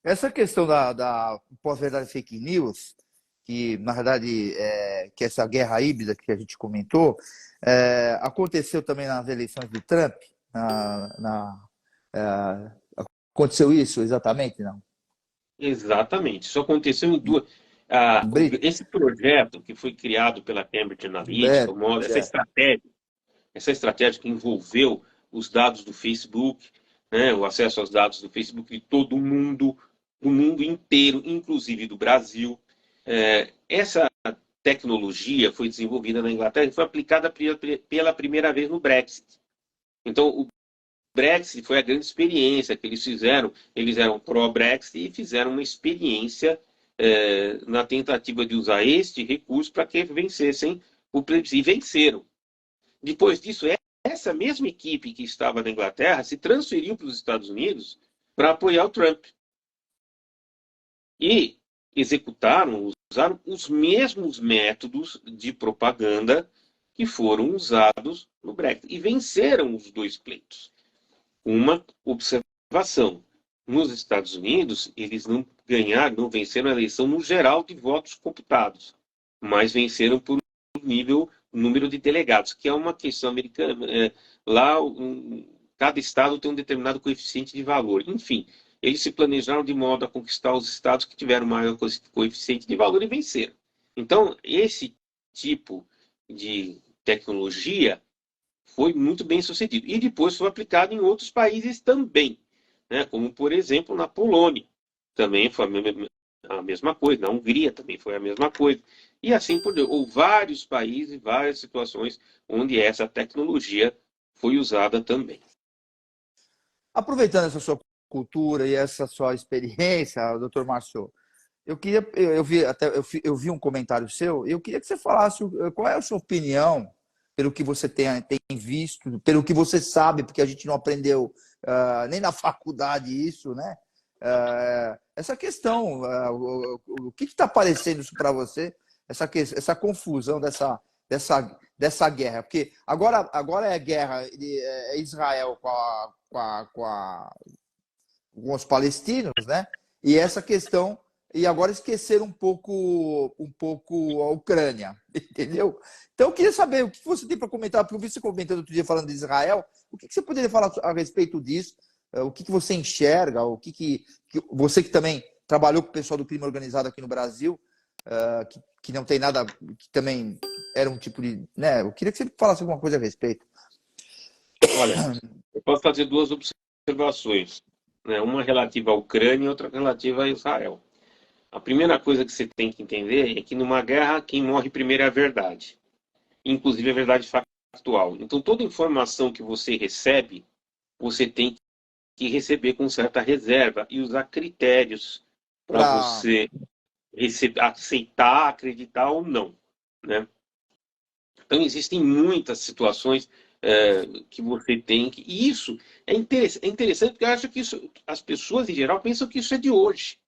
Essa questão da pós-verdade fake news, que na verdade que essa guerra híbrida que a gente comentou, aconteceu também nas eleições do Trump. Na, na, é, aconteceu isso exatamente, não? Exatamente. Isso aconteceu em duas. Brit, Esse projeto que foi criado pela Cambridge Analytica, certo. essa estratégia que envolveu os dados do Facebook, né, o acesso aos dados do Facebook de todo mundo, do mundo inteiro, inclusive do Brasil. Essa tecnologia foi desenvolvida na Inglaterra e foi aplicada pela primeira vez no Brexit. Então, o Brexit foi a grande experiência que eles fizeram. Eles eram pró-Brexit e fizeram uma experiência na tentativa de usar este recurso para que vencessem o plebiscito. E venceram. Depois disso, essa mesma equipe que estava na Inglaterra se transferiu para os Estados Unidos para apoiar o Trump. E usaram os mesmos métodos de propaganda que foram usados no Brexit. E venceram os dois pleitos. Uma observação: nos Estados Unidos, eles não ganharam, não venceram a eleição no geral de votos computados, mas venceram por número de delegados, que é uma questão americana. Lá, cada estado tem um determinado coeficiente de valor. Enfim, eles se planejaram de modo a conquistar os estados que tiveram maior coeficiente de valor e venceram. Então, esse tipo de tecnologia foi muito bem sucedido. E depois foi aplicado em outros países também, né? Como, por exemplo, na Polônia. Também foi a mesma coisa. Na Hungria também foi a mesma coisa. E assim por diante. Houve vários países, várias situações onde essa tecnologia foi usada também. Aproveitando essa sua cultura e essa sua experiência, doutor Márcio, eu vi um comentário seu, e eu queria que você falasse qual é a sua opinião, pelo que você tem visto, pelo que você sabe, porque a gente não aprendeu nem na faculdade isso, né? Essa questão, o que está parecendo isso para você, essa confusão dessa guerra? Porque agora é guerra, Israel com os palestinos, né? E essa questão, e agora esquecer um pouco a Ucrânia, entendeu? Então eu queria saber o que você tem para comentar, porque eu vi você comentando outro dia falando de Israel, o que você poderia falar a respeito disso? O que você enxerga? Você que também trabalhou com o pessoal do crime organizado aqui no Brasil, que não tem nada, que também era um tipo de, né? Eu queria que você falasse alguma coisa a respeito. Olha, eu posso fazer duas observações, né? Uma relativa à Ucrânia e outra relativa a Israel. A primeira coisa que você tem que entender é que numa guerra quem morre primeiro é a verdade, inclusive a verdade factual. Então toda informação que você recebe, você tem que receber com certa reserva e usar critérios para Para você aceitar, acreditar ou não, né? Então existem muitas situações que você tem que... E isso é interessante porque eu acho que isso, as pessoas em geral pensam que isso é de hoje.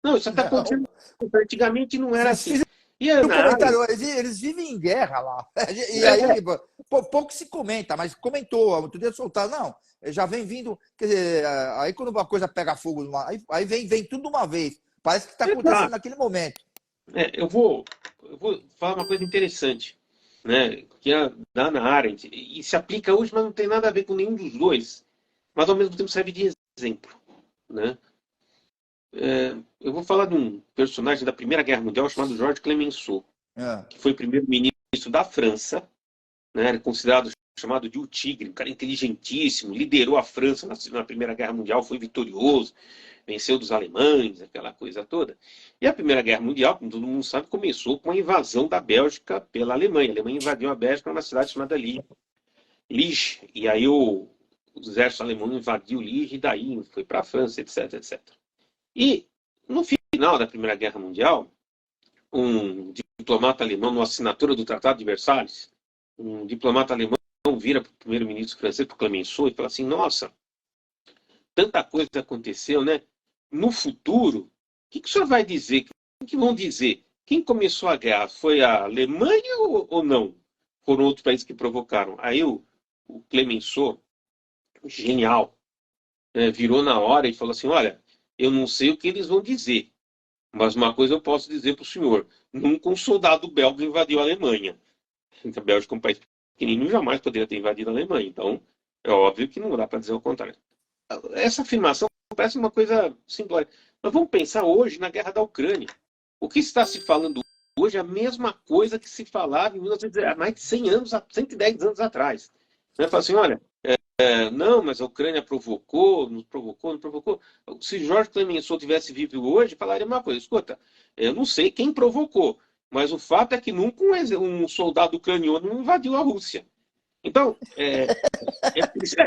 Não, isso está não, acontecendo. Antigamente não era vocês assim. fizeram E a um Ana comentário, Arendt, eles vivem em guerra lá. E é, aí, pouco se comenta, mas comentou, outro dia soltar, não, já vem vindo, quer dizer, aí quando uma coisa pega fogo, aí vem tudo de uma vez. Parece que está acontecendo exato. naquele momento. Eu vou falar uma coisa interessante, né, que é da Ana Arendt, e se aplica hoje, mas não tem nada a ver com nenhum dos dois, mas ao mesmo tempo serve de exemplo, né? Eu vou falar de um personagem da Primeira Guerra Mundial chamado Georges Clemenceau, É. que foi primeiro-ministro da França, né, era considerado chamado de o Tigre, um cara inteligentíssimo, liderou a França na Primeira Guerra Mundial, foi vitorioso, venceu dos alemães, aquela coisa toda. E a Primeira Guerra Mundial, como todo mundo sabe, começou com a invasão da Bélgica pela Alemanha. A Alemanha invadiu a Bélgica numa cidade chamada Liege. E aí o exército alemão invadiu Liege e daí foi para a França, etc, etc. E no final da Primeira Guerra Mundial, um diplomata alemão, na assinatura do Tratado de Versalhes, um diplomata alemão vira para o primeiro-ministro francês, para o Clemenceau, e fala assim: nossa, tanta coisa aconteceu, né? No futuro, o senhor vai dizer? O que vão dizer? Quem começou a guerra? Foi a Alemanha ou não? Foram outros países que provocaram. Aí o Clemenceau, genial, virou na hora e falou assim: olha, eu não sei o que eles vão dizer. Mas uma coisa eu posso dizer para o senhor: nunca um soldado belga invadiu a Alemanha. A Bélgica é um país pequenino, jamais poderia ter invadido a Alemanha. Então, é óbvio que não dá para dizer o contrário. Essa afirmação parece uma coisa simplória. Mas vamos pensar hoje na guerra da Ucrânia. O que está se falando hoje é a mesma coisa que se falava em 1900, há mais de 100 anos, 110 anos atrás. Né? Fala assim, olha, não, mas a Ucrânia provocou, não provocou, não provocou. Se Jorge Clemenceau tivesse vivo hoje, falaria uma coisa: escuta, eu não sei quem provocou, mas o fato é que nunca um soldado ucraniano invadiu a Rússia. Então, é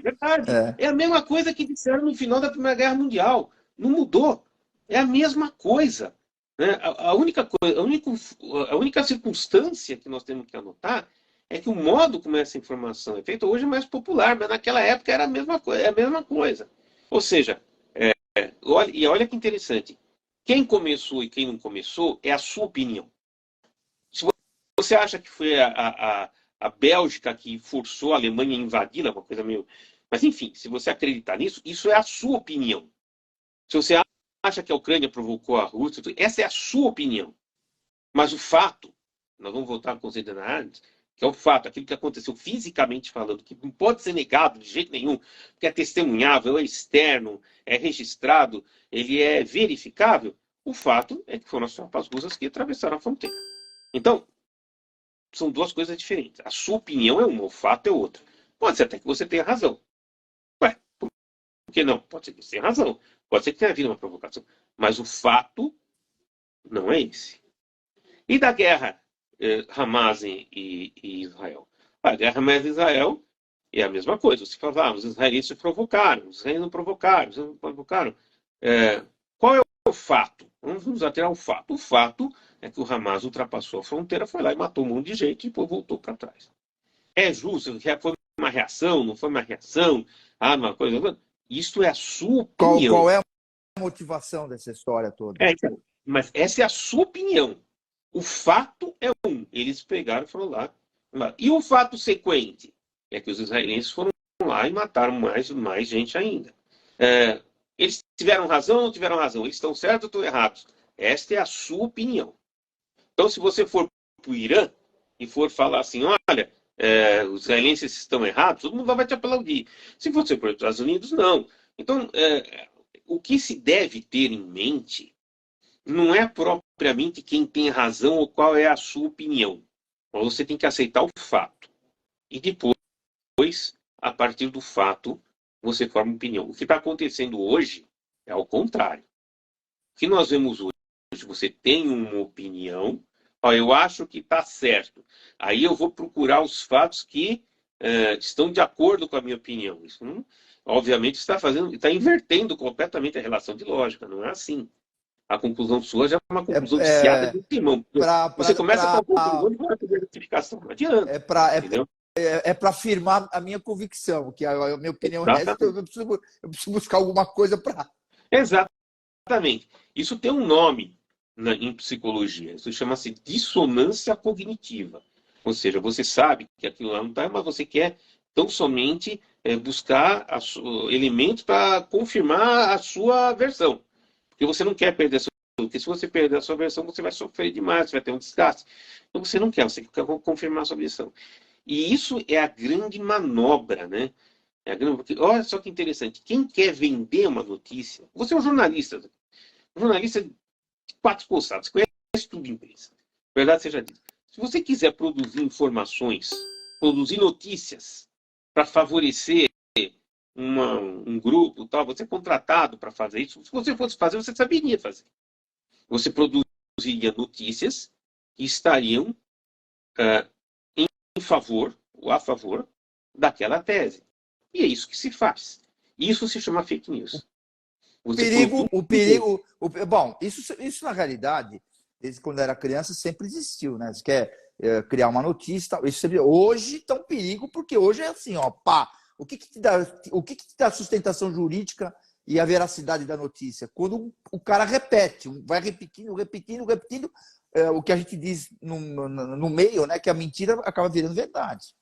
verdade. É. É a mesma coisa que disseram no final da Primeira Guerra Mundial. Não mudou. É a mesma coisa. Né? A única coisa, a única circunstância que nós temos que anotar é que o modo como essa informação é feita hoje é mais popular, mas naquela época era a mesma coisa. É a mesma coisa. Ou seja, olha que interessante. Quem começou e quem não começou é a sua opinião. Se você acha que foi a Bélgica que forçou a Alemanha a invadi-la, uma coisa meio... Mas, enfim, se você acreditar nisso, isso é a sua opinião. Se você acha que a Ucrânia provocou a Rússia, essa é a sua opinião. Mas o fato, nós vamos voltar ao conceito da Arendt, que é o fato, aquilo que aconteceu fisicamente falando, que não pode ser negado de jeito nenhum, porque é testemunhável, é externo, é registrado, ele é verificável. O fato é que foram as tropas russas que atravessaram a fronteira. Então, são duas coisas diferentes. A sua opinião é uma, o fato é outra. Pode ser até que você tenha razão. Ué, por que não? Pode ser que você tenha razão. Pode ser que tenha havido uma provocação. Mas o fato não é esse. E da guerra Hamas e Israel? A guerra Hamas e Israel é a mesma coisa. Você fala, os israelenses provocaram, os israelenses não provocaram, os não provocaram. Qual é o fato? Vamos atirar o fato. O fato é que o Hamas ultrapassou a fronteira, foi lá e matou um monte de gente e depois voltou para trás. É justo? Foi uma reação? Não foi uma reação? Uma coisa... Isso é a sua opinião. Qual é a motivação dessa história toda? Então, mas essa é a sua opinião. O fato é um. Eles pegaram e foram lá. E o fato sequente é que os israelenses foram lá e mataram mais gente ainda. Eles tiveram razão ou não tiveram razão? Eles estão certos ou estão errados? Esta é a sua opinião. Então, se você for para o Irã e for falar assim, olha, os israelenses estão errados, todo mundo vai te aplaudir. Se você for para os Estados Unidos, não. Então, o que se deve ter em mente não é propriamente quem tem razão ou qual é a sua opinião. Mas você tem que aceitar o fato. E depois, a partir do fato, você forma opinião. O que está acontecendo hoje é ao contrário. O que nós vemos hoje, você tem uma opinião, eu acho que está certo. Aí eu vou procurar os fatos que estão de acordo com a minha opinião. Isso, obviamente, está invertendo completamente a relação de lógica. Não é assim. A conclusão sua já é uma conclusão viciada de timão. Você começa com a conclusão e vai ter justificação. Não adianta. É para afirmar a minha convicção, que a minha opinião é essa, eu preciso buscar alguma coisa para... Exatamente. Isso tem um nome em psicologia. Isso chama-se dissonância cognitiva. Ou seja, você sabe que aquilo lá não está, mas você quer tão somente buscar elementos para confirmar a sua versão. Porque você não quer perder a sua versão. Porque se você perder a sua versão, você vai sofrer demais, você vai ter um desgaste. Então você não quer, você quer confirmar a sua versão. E isso é a grande manobra, né? Porque, olha só que interessante. Quem quer vender uma notícia... Você é um jornalista de quatro costados, você conhece tudo de imprensa. Verdade seja dita. Se você quiser produzir informações, produzir notícias para favorecer um grupo, tal, você é contratado para fazer isso. Se você fosse fazer, você saberia fazer. Você produziria notícias que estariam em favor ou a favor daquela tese. E é isso que se faz. Isso se chama fake news. Bom, isso na realidade, desde quando era criança, sempre existiu, né? Você quer criar uma notícia, isso sempre, hoje está um perigo, porque hoje é assim, ó, pá, o que te dá sustentação jurídica e a veracidade da notícia? Quando o cara repete, vai repetindo, o que a gente diz no meio, né? Que a mentira acaba virando verdade.